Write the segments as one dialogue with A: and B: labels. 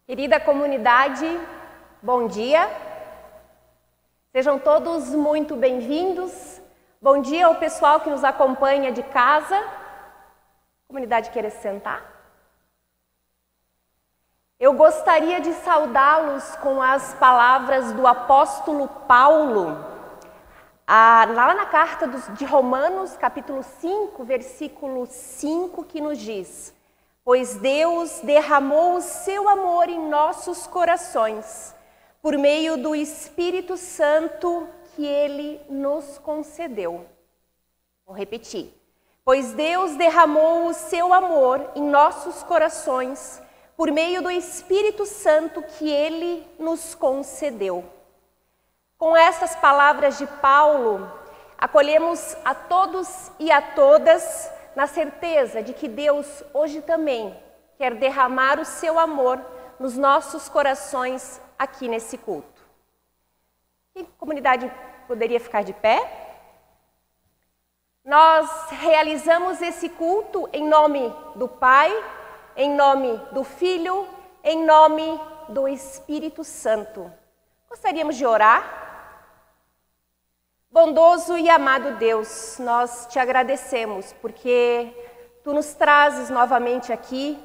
A: Querida comunidade, bom dia. Sejam todos muito bem-vindos. Bom dia ao pessoal que nos acompanha de casa. Comunidade, queira se sentar? Eu gostaria de saudá-los com as palavras do apóstolo Paulo, lá na carta de Romanos, capítulo 5, versículo 5, que nos diz: pois Deus derramou o seu amor em nossos corações, por meio do Espírito Santo que Ele nos concedeu. Vou repetir. Pois Deus derramou o seu amor em nossos corações, por meio do Espírito Santo que Ele nos concedeu. Com essas palavras de Paulo, acolhemos a todos e a todas na certeza de que Deus hoje também quer derramar o seu amor nos nossos corações aqui nesse culto. E a comunidade poderia ficar de pé? Nós realizamos esse culto em nome do Pai, em nome do Filho, em nome do Espírito Santo. Gostaríamos de orar? Bondoso e amado Deus, nós te agradecemos porque Tu nos trazes novamente aqui,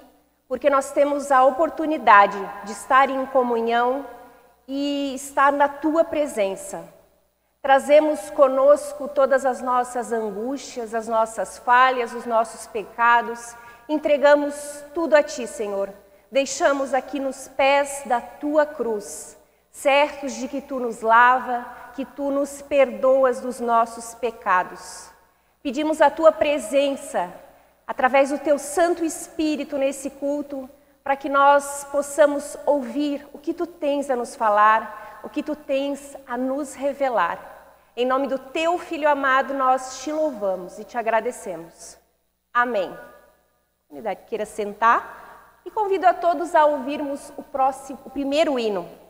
A: porque nós temos a oportunidade de estar em comunhão e estar na Tua presença. Trazemos conosco todas as nossas angústias, as nossas falhas, os nossos pecados, entregamos tudo a Ti, Senhor. Deixamos aqui nos pés da Tua cruz, certos de que Tu nos lava, que Tu nos perdoas dos nossos pecados. Pedimos a Tua presença, através do Teu Santo Espírito nesse culto, para que nós possamos ouvir o que Tu tens a nos falar, o que Tu tens a nos revelar. Em nome do Teu Filho amado, nós Te louvamos e Te agradecemos. Amém. A comunidade queira sentar e convido a todos a ouvirmos o primeiro hino.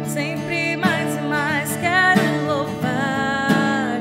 B: Sempre mais e mais quero louvar.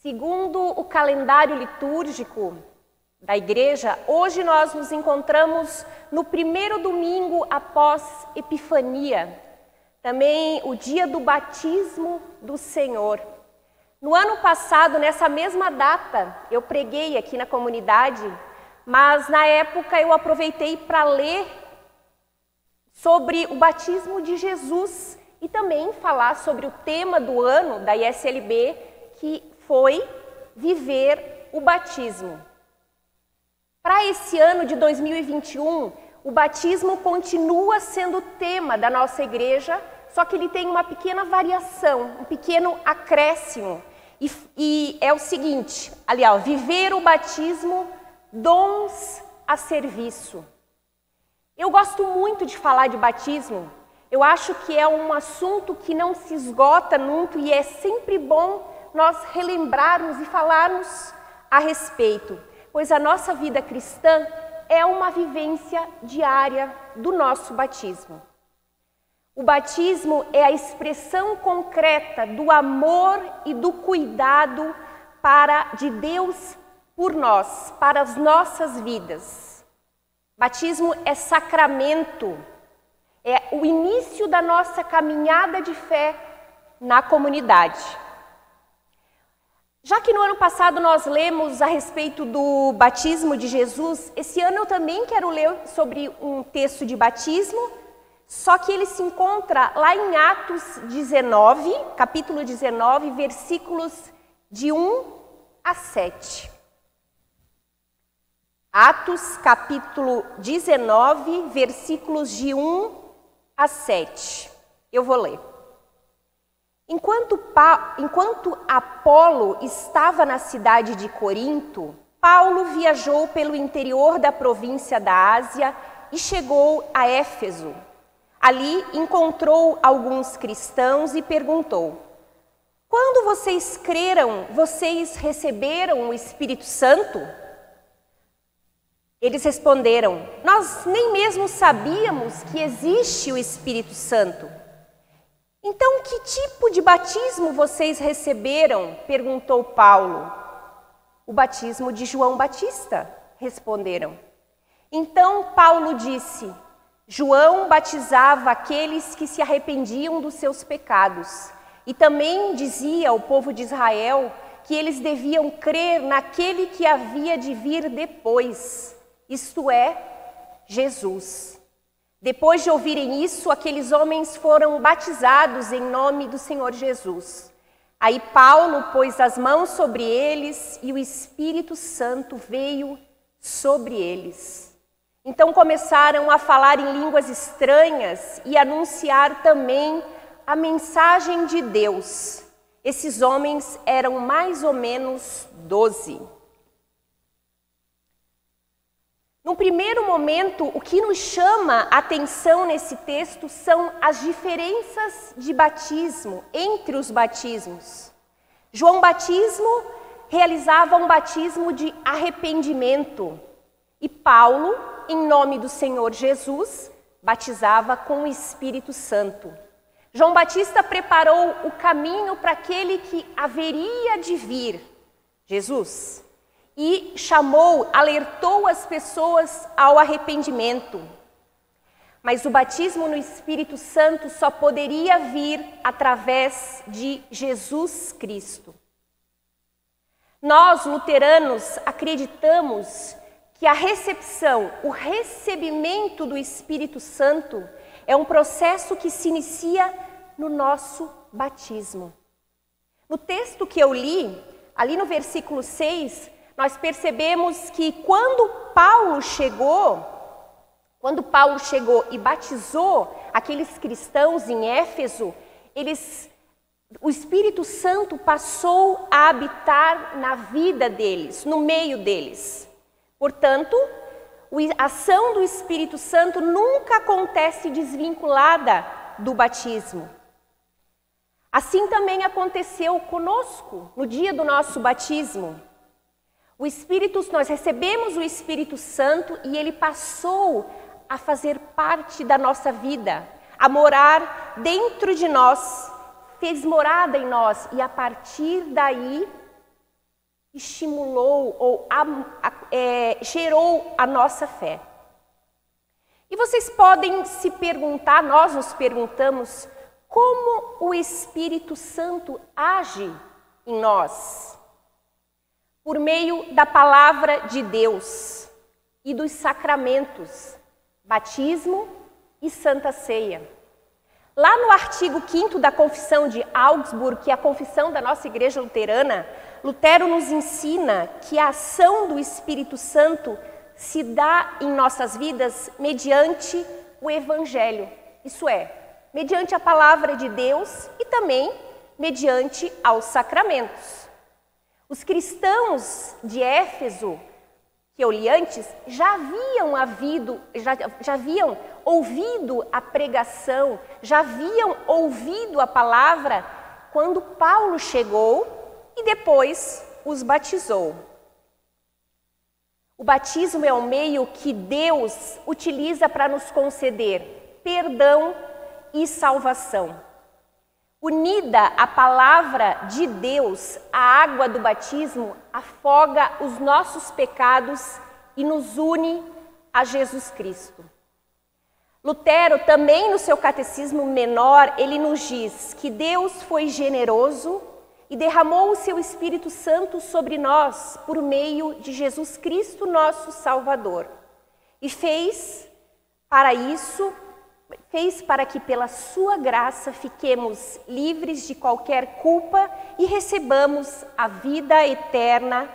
A: Segundo o calendário litúrgico da igreja, hoje nós nos encontramos no primeiro domingo após Epifania, também o dia do batismo do Senhor. No ano passado, nessa mesma data, eu preguei aqui na comunidade, mas na época eu aproveitei para ler sobre o batismo de Jesus e também falar sobre o tema do ano da ISLB, que foi viver o batismo. Para esse ano de 2021, o batismo continua sendo o tema da nossa igreja, só que ele tem uma pequena variação, um pequeno acréscimo. E é o seguinte, ali ó, viver o batismo, dons a serviço. Eu gosto muito de falar de batismo. Eu acho que é um assunto que não se esgota nunca e é sempre bom nós relembrarmos e falarmos a respeito, pois a nossa vida cristã é uma vivência diária do nosso batismo. O batismo é a expressão concreta do amor e do cuidado de Deus por nós, para as nossas vidas. Batismo é sacramento, é o início da nossa caminhada de fé na comunidade. Já que no ano passado nós lemos a respeito do batismo de Jesus, esse ano eu também quero ler sobre um texto de batismo, só que ele se encontra lá em Atos 19, capítulo 19, versículos de 1 a 7. Atos, capítulo 19, versículos de 1 a 7. Eu vou ler. Enquanto Apolo estava na cidade de Corinto, Paulo viajou pelo interior da província da Ásia e chegou a Éfeso. Ali encontrou alguns cristãos e perguntou: quando vocês creram, vocês receberam o Espírito Santo? Eles responderam: nós nem mesmo sabíamos que existe o Espírito Santo. Então, que tipo de batismo vocês receberam? Perguntou Paulo. O batismo de João Batista, responderam. Então Paulo disse: João batizava aqueles que se arrependiam dos seus pecados e também dizia ao povo de Israel que eles deviam crer naquele que havia de vir depois, isto é, Jesus. Depois de ouvirem isso, aqueles homens foram batizados em nome do Senhor Jesus. Aí Paulo pôs as mãos sobre eles e o Espírito Santo veio sobre eles. Então começaram a falar em línguas estranhas e anunciar também a mensagem de Deus. Esses homens eram mais ou menos 12. No primeiro momento, o que nos chama a atenção nesse texto são as diferenças de batismo entre os batismos. João Batismo realizava um batismo de arrependimento e Paulo, em nome do Senhor Jesus, batizava com o Espírito Santo. João Batista preparou o caminho para aquele que haveria de vir, Jesus. E alertou as pessoas ao arrependimento. Mas o batismo no Espírito Santo só poderia vir através de Jesus Cristo. Nós, luteranos, acreditamos que a recepção, o recebimento do Espírito Santo é um processo que se inicia no nosso batismo. No texto que eu li, ali no versículo 6, nós percebemos que quando Paulo chegou e batizou aqueles cristãos em Éfeso, o Espírito Santo passou a habitar na vida deles, no meio deles. Portanto, a ação do Espírito Santo nunca acontece desvinculada do batismo. Assim também aconteceu conosco no dia do nosso batismo. Nós recebemos o Espírito Santo e ele passou a fazer parte da nossa vida, a morar dentro de nós, fez morada em nós e a partir daí estimulou ou gerou a nossa fé. E vocês podem se perguntar, nós nos perguntamos, como o Espírito Santo age em nós? Por meio da palavra de Deus e dos sacramentos, batismo e Santa Ceia. Lá no artigo 5º da Confissão de Augsburg, que é a confissão da nossa Igreja Luterana, Lutero nos ensina que a ação do Espírito Santo se dá em nossas vidas mediante o Evangelho. Isso é, mediante a palavra de Deus e também mediante aos sacramentos. Os cristãos de Éfeso, que eu li antes, já haviam ouvido a pregação, já haviam ouvido a palavra quando Paulo chegou e depois os batizou. O batismo é o meio que Deus utiliza para nos conceder perdão e salvação. Unida à palavra de Deus, a água do batismo afoga os nossos pecados e nos une a Jesus Cristo. Lutero, também no seu Catecismo Menor, ele nos diz que Deus foi generoso e derramou o seu Espírito Santo sobre nós por meio de Jesus Cristo, nosso Salvador. E fez para que pela sua graça fiquemos livres de qualquer culpa e recebamos a vida eterna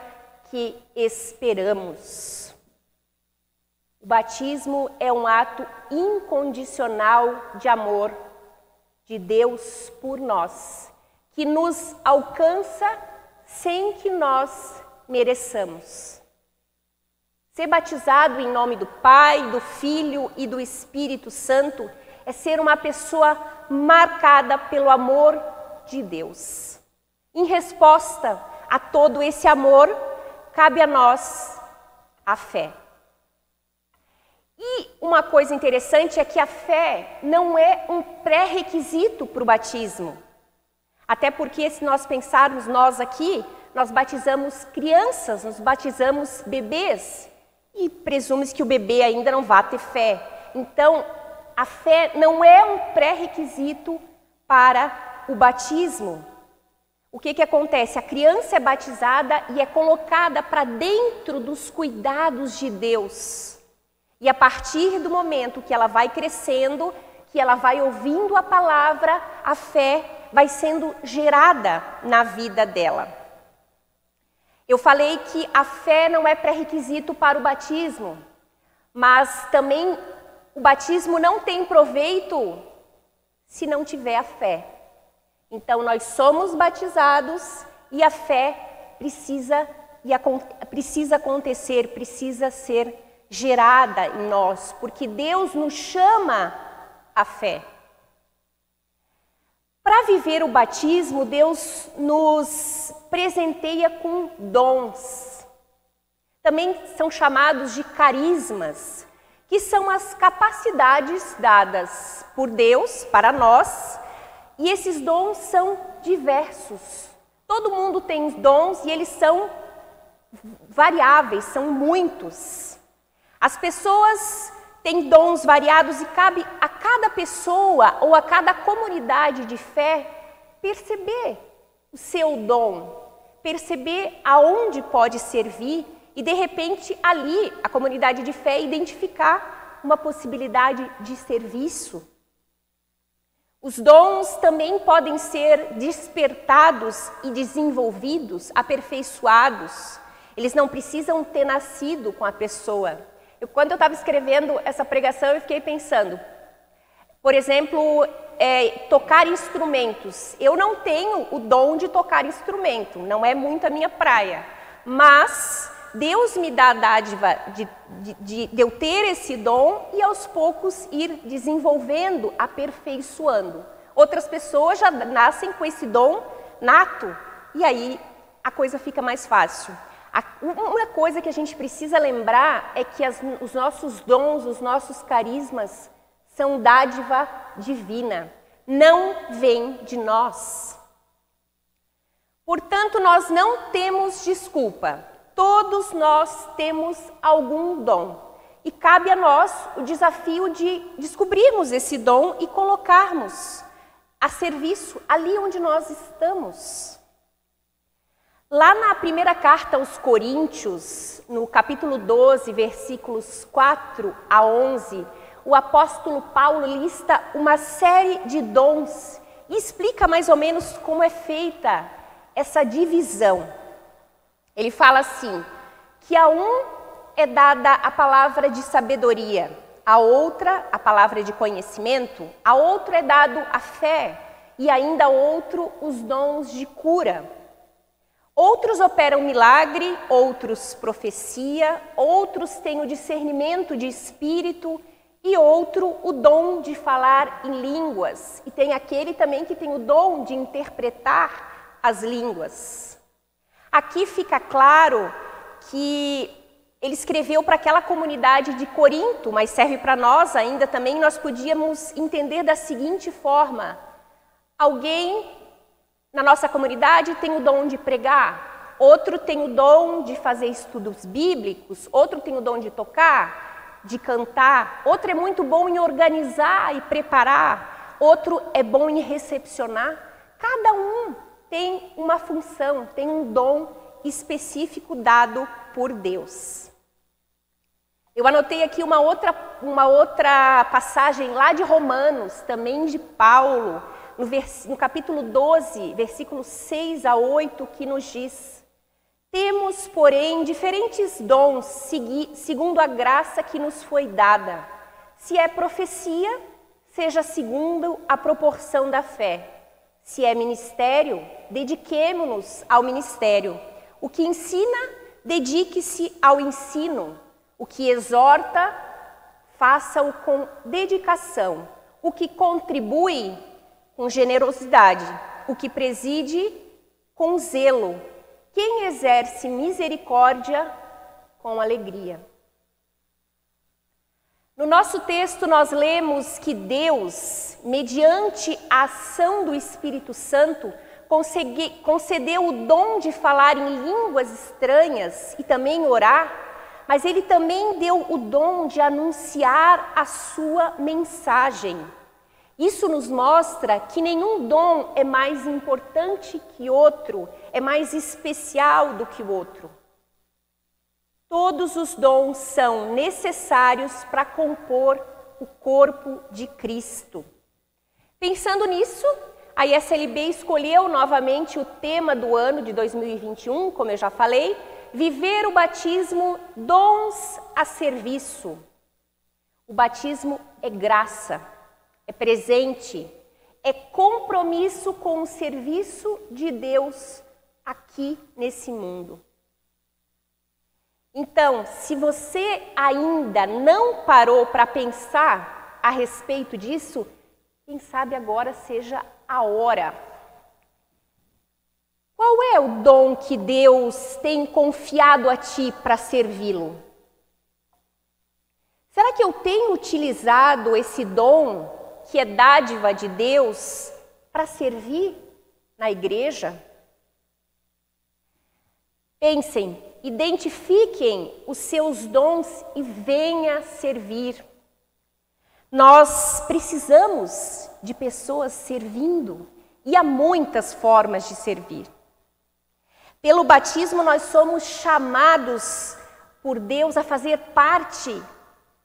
A: que esperamos. O batismo é um ato incondicional de amor de Deus por nós, que nos alcança sem que nós mereçamos. Ser batizado em nome do Pai, do Filho e do Espírito Santo é ser uma pessoa marcada pelo amor de Deus. Em resposta a todo esse amor, cabe a nós a fé. E uma coisa interessante é que a fé não é um pré-requisito para o batismo. Até porque, se nós pensarmos, nós aqui, nós batizamos crianças, nós batizamos bebês, e presume-se que o bebê ainda não vai ter fé. Então, a fé não é um pré-requisito para o batismo. O que acontece? A criança é batizada e é colocada para dentro dos cuidados de Deus. E a partir do momento que ela vai crescendo, que ela vai ouvindo a palavra, a fé vai sendo gerada na vida dela. Eu falei que a fé não é pré-requisito para o batismo, mas também o batismo não tem proveito se não tiver a fé. Então, nós somos batizados e a fé precisa acontecer, precisa ser gerada em nós, porque Deus nos chama à fé. Para viver o batismo, Deus nos presenteia com dons. Também são chamados de carismas, que são as capacidades dadas por Deus para nós, e esses dons são diversos. Todo mundo tem dons e eles são variáveis, são muitos. As pessoas têm dons variados e cabe a cada pessoa ou a cada comunidade de fé perceber o seu dom, perceber aonde pode servir e, de repente, ali, a comunidade de fé identificar uma possibilidade de serviço. Os dons também podem ser despertados e desenvolvidos, aperfeiçoados. Eles não precisam ter nascido com a pessoa. Quando eu estava escrevendo essa pregação, eu fiquei pensando, por exemplo, tocar instrumentos. Eu não tenho o dom de tocar instrumento, não é muito a minha praia, mas Deus me dá a dádiva de eu ter esse dom e aos poucos ir desenvolvendo, aperfeiçoando. Outras pessoas já nascem com esse dom nato e aí a coisa fica mais fácil. Uma coisa que a gente precisa lembrar é que os nossos dons, os nossos carismas são dádiva divina, não vem de nós. Portanto, nós não temos desculpa. Todos nós temos algum dom. E cabe a nós o desafio de descobrirmos esse dom e colocarmos a serviço ali onde nós estamos. Lá na primeira carta aos Coríntios, no capítulo 12, versículos 4 a 11, o apóstolo Paulo lista uma série de dons e explica mais ou menos como é feita essa divisão. Ele fala assim, que a um é dada a palavra de sabedoria, a outra a palavra de conhecimento, a outro é dado a fé e ainda a outro os dons de cura. Outros operam milagre, outros profecia, outros têm o discernimento de espírito e outro o dom de falar em línguas. E tem aquele também que tem o dom de interpretar as línguas. Aqui fica claro que ele escreveu para aquela comunidade de Corinto, mas serve para nós ainda também. Nós podíamos entender da seguinte forma: alguém na nossa comunidade tem o dom de pregar, outro tem o dom de fazer estudos bíblicos, outro tem o dom de tocar, de cantar, outro é muito bom em organizar e preparar, outro é bom em recepcionar. Cada um tem uma função, tem um dom específico dado por Deus. Eu anotei aqui uma outra passagem lá de Romanos, também de Paulo, no capítulo 12, versículos 6 a 8, que nos diz: temos, porém, diferentes dons, segundo a graça que nos foi dada. Se é profecia, seja segundo a proporção da fé. Se é ministério, dediquemo-nos ao ministério. O que ensina, dedique-se ao ensino. O que exorta, faça-o com dedicação. O que contribui, com generosidade. O que preside, com zelo. Quem exerce misericórdia, com alegria. No nosso texto nós lemos que Deus, mediante a ação do Espírito Santo, concedeu o dom de falar em línguas estranhas e também orar, mas Ele também deu o dom de anunciar a sua mensagem. Isso nos mostra que nenhum dom é mais importante que outro, é mais especial do que o outro. Todos os dons são necessários para compor o corpo de Cristo. Pensando nisso, a ISLB escolheu novamente o tema do ano de 2021, como eu já falei, viver o batismo, dons a serviço. O batismo é graça, é presente, é compromisso com o serviço de Deus aqui nesse mundo. Então, se você ainda não parou para pensar a respeito disso, quem sabe agora seja a hora. Qual é o dom que Deus tem confiado a ti para servi-lo? Será que eu tenho utilizado esse dom, que é dádiva de Deus, para servir na igreja? Pensem, identifiquem os seus dons e venha servir. Nós precisamos de pessoas servindo e há muitas formas de servir. Pelo batismo nós somos chamados por Deus a fazer parte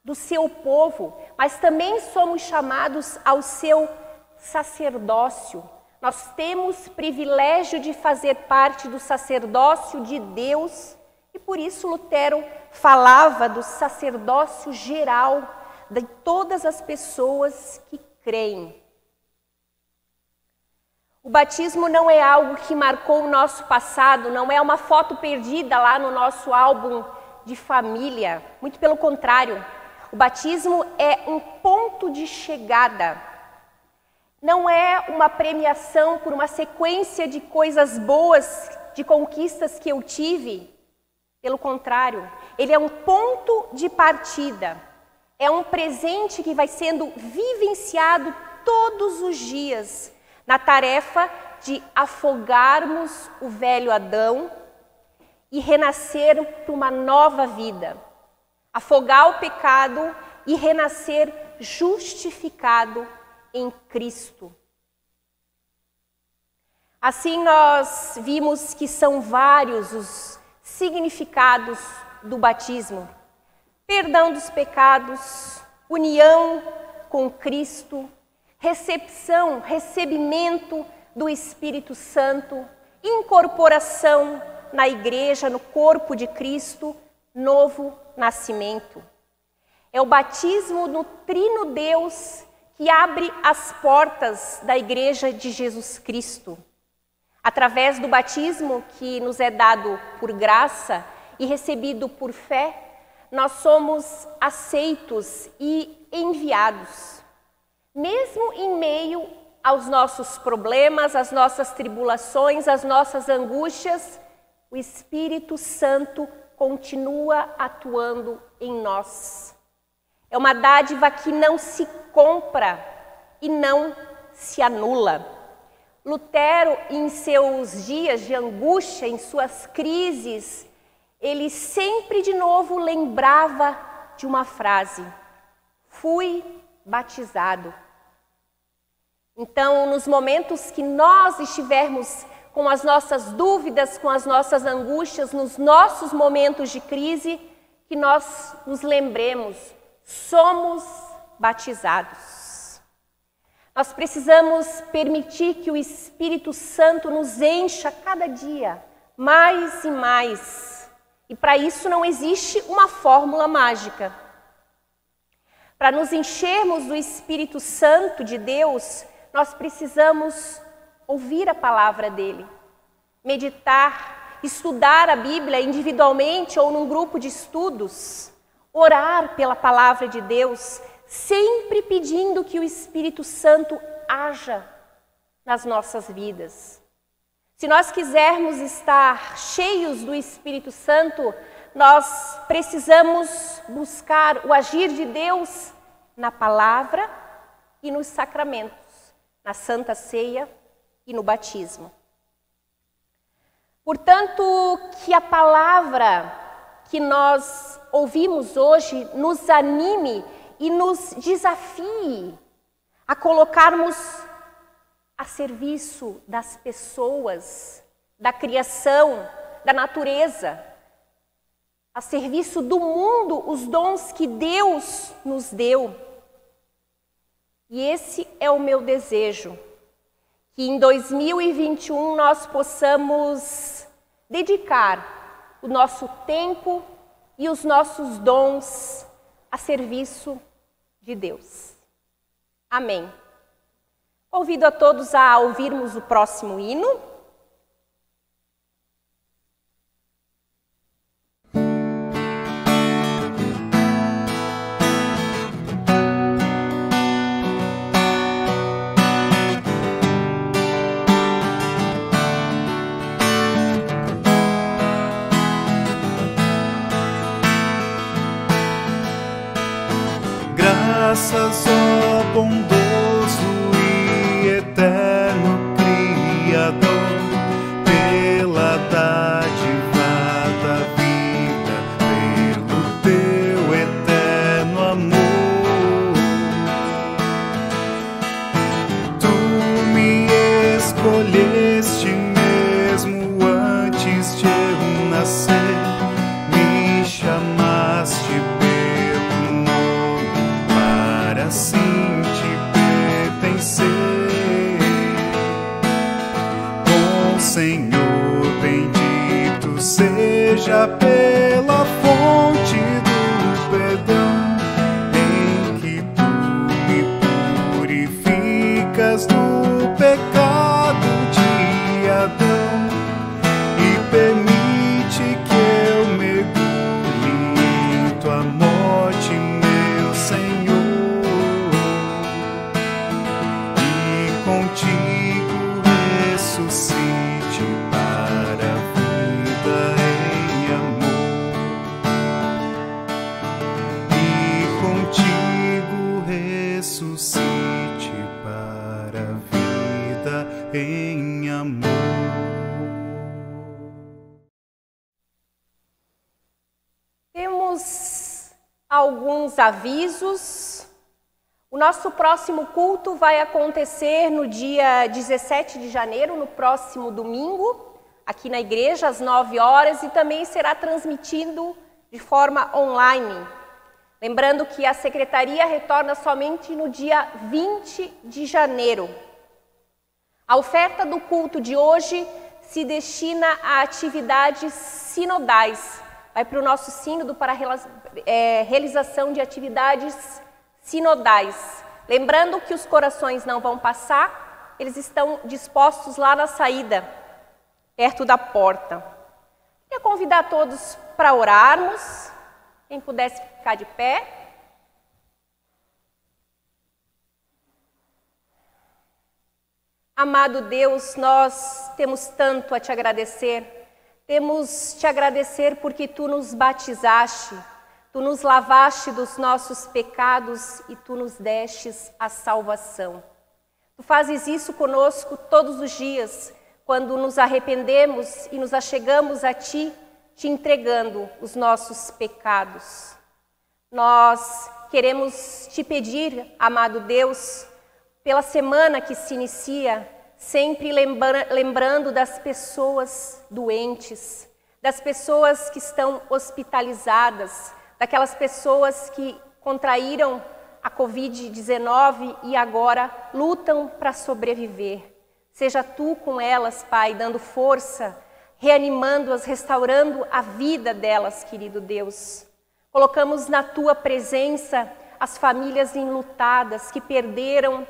A: do seu povo, mas também somos chamados ao seu sacerdócio. Nós temos privilégio de fazer parte do sacerdócio de Deus e por isso Lutero falava do sacerdócio geral de todas as pessoas que creem. O batismo não é algo que marcou o nosso passado, não é uma foto perdida lá no nosso álbum de família, muito pelo contrário. O batismo é um ponto de chegada. Não é uma premiação por uma sequência de coisas boas, de conquistas que eu tive. Pelo contrário, ele é um ponto de partida. É um presente que vai sendo vivenciado todos os dias na tarefa de afogarmos o velho Adão e renascer para uma nova vida. Afogar o pecado e renascer justificado em Cristo. Assim nós vimos que são vários os significados do batismo. Perdão dos pecados, união com Cristo, recepção, recebimento do Espírito Santo, incorporação na igreja, no corpo de Cristo, novo nascimento. É o batismo no Trino Deus que abre as portas da igreja de Jesus Cristo. Através do batismo que nos é dado por graça e recebido por fé, nós somos aceitos e enviados. Mesmo em meio aos nossos problemas, às nossas tribulações, às nossas angústias, o Espírito Santo continua atuando em nós. É uma dádiva que não se compra e não se anula. Lutero, em seus dias de angústia, em suas crises, ele sempre de novo lembrava de uma frase: fui batizado. Então, nos momentos que nós estivermos com as nossas dúvidas, com as nossas angústias, nos nossos momentos de crise, que nós nos lembremos, somos batizados. Nós precisamos permitir que o Espírito Santo nos encha cada dia, mais e mais. E para isso não existe uma fórmula mágica. Para nos enchermos do Espírito Santo de Deus, nós precisamos ouvir a palavra dele, meditar, estudar a Bíblia individualmente ou num grupo de estudos, orar pela palavra de Deus, sempre pedindo que o Espírito Santo haja nas nossas vidas. Se nós quisermos estar cheios do Espírito Santo, nós precisamos buscar o agir de Deus na palavra e nos sacramentos, na Santa Ceia e no batismo. Portanto, que a palavra que nós ouvimos hoje nos anime e nos desafie a colocarmos a serviço das pessoas, da criação, da natureza, a serviço do mundo, os dons que Deus nos deu. E esse é o meu desejo, que em 2021 nós possamos dedicar o nosso tempo e os nossos dons a serviço de Deus. Amém. Convido a todos a ouvirmos o próximo hino.
B: Graças, ó bondoso e eterno Criador, pela dádiva da vida, pelo teu eterno amor. Tu me escolheste mesmo antes de eu nascer, me chamaste assim te pertencer. Bom Senhor, bendito seja pela fonte do perdão, em que tu me purificas do pecado de Adão e permite que eu mergulhe em tua morte, meu Senhor. Contigo ressuscite para a vida em amor.
A: alguns avisos. O nosso próximo culto vai acontecer no dia 17 de janeiro, no próximo domingo, aqui na igreja, às 9 horas, e também será transmitido de forma online. Lembrando que a secretaria retorna somente no dia 20 de janeiro. A oferta do culto de hoje se destina a atividades sinodais. Vai para o nosso sínodo para a realização de atividades sinodais. Lembrando que os corações não vão passar, eles estão dispostos lá na saída, perto da porta. Queria convidar todos para orarmos. Quem pudesse ficar de pé. Amado Deus, nós temos tanto a te agradecer. Temos te agradecer porque tu nos batizaste, tu nos lavaste dos nossos pecados e tu nos destes a salvação. Tu fazes isso conosco todos os dias, quando nos arrependemos e nos achegamos a ti, te entregando os nossos pecados. Nós queremos te pedir, amado Deus, pela semana que se inicia, sempre lembrando das pessoas doentes, das pessoas que estão hospitalizadas, daquelas pessoas que contraíram a Covid-19 e agora lutam para sobreviver. Seja tu com elas, Pai, dando força, reanimando-as, restaurando a vida delas, querido Deus. Colocamos na tua presença as famílias enlutadas que perderam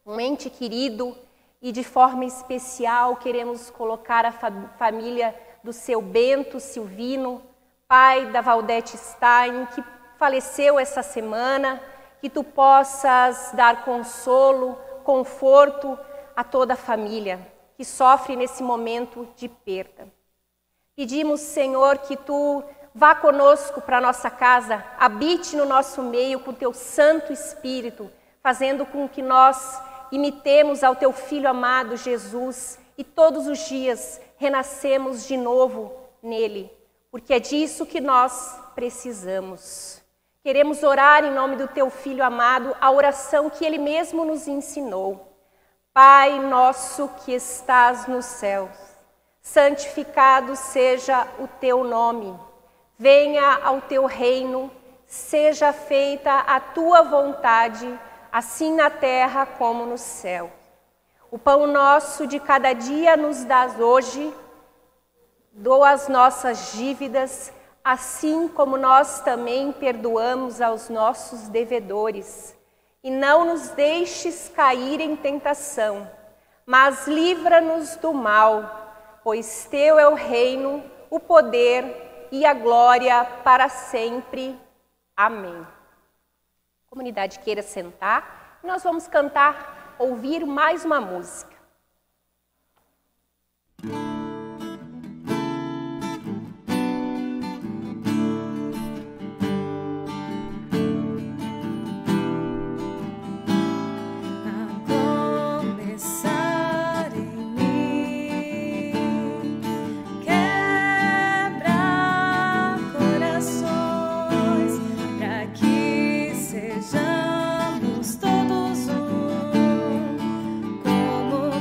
A: um ente querido e de forma especial queremos colocar a família do seu Bento Silvino, pai da Valdete Stein, que faleceu essa semana, que tu possas dar consolo, conforto a toda a família que sofre nesse momento de perda. Pedimos, Senhor, que tu vá conosco para a nossa casa, habite no nosso meio com teu Santo Espírito, fazendo com que nós imitemos ao teu Filho amado Jesus e todos os dias renascemos de novo nele, porque é disso que nós precisamos. Queremos orar em nome do teu Filho amado, a oração que ele mesmo nos ensinou. Pai nosso que estás nos céus, santificado seja o teu nome. Venha ao teu reino, seja feita a tua vontade, assim na terra como no céu. O pão nosso de cada dia nos dás hoje, doa as nossas dívidas, assim como nós também perdoamos aos nossos devedores. E não nos deixes cair em tentação, mas livra-nos do mal, pois teu é o reino, o poder e a glória para sempre. Amém. A comunidade queira sentar, e nós vamos cantar, ouvir mais uma música.
C: Sejamos todos um, como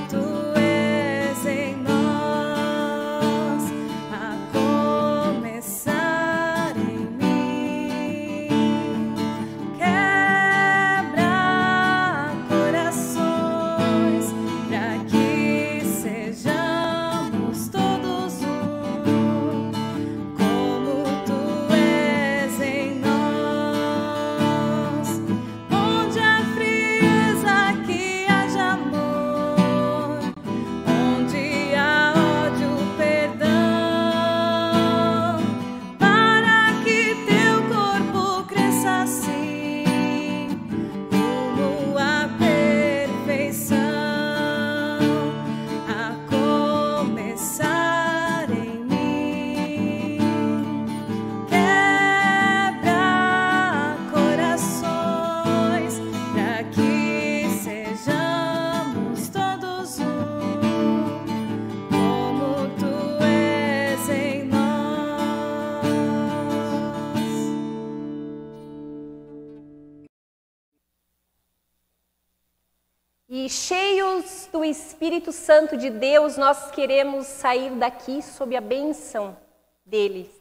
A: E cheios do Espírito Santo de Deus, nós queremos sair daqui sob a bênção dele.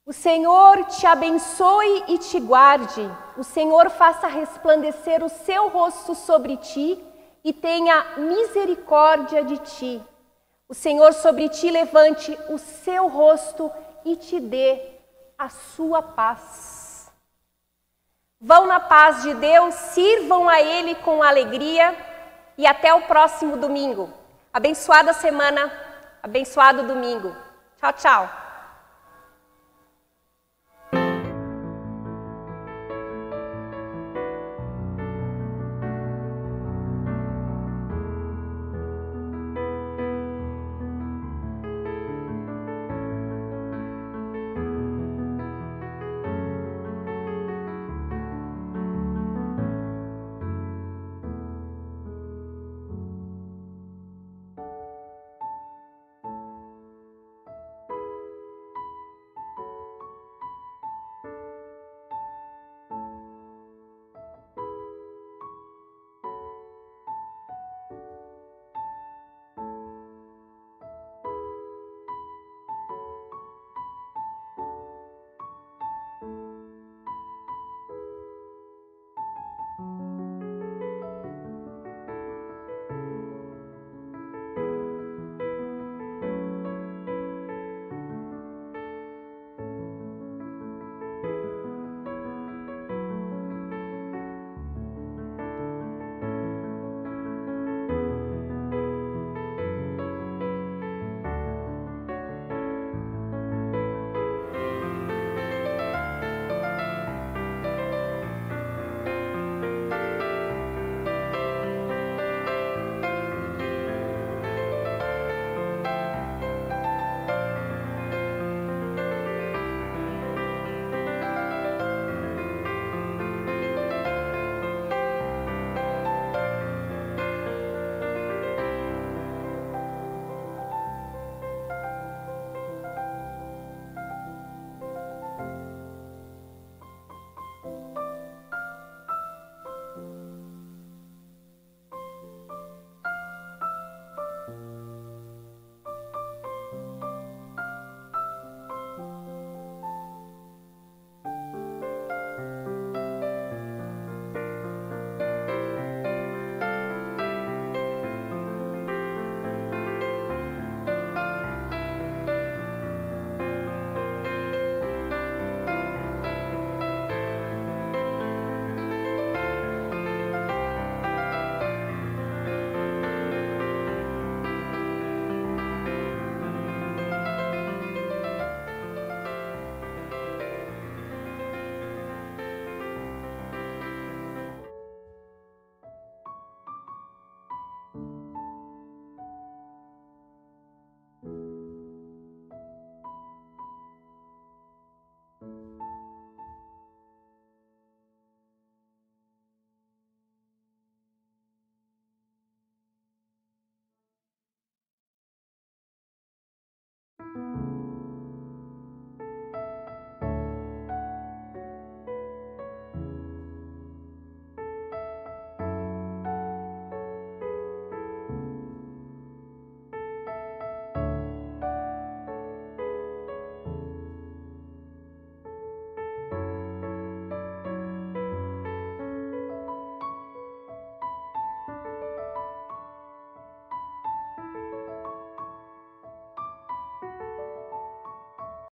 A: O Senhor te abençoe e te guarde. O Senhor faça resplandecer o seu rosto sobre ti e tenha misericórdia de ti. O Senhor sobre ti levante o seu rosto e te dê a sua paz. Vão na paz de Deus, sirvam a Ele com alegria e até o próximo domingo. Abençoada semana, abençoado domingo. Tchau, tchau.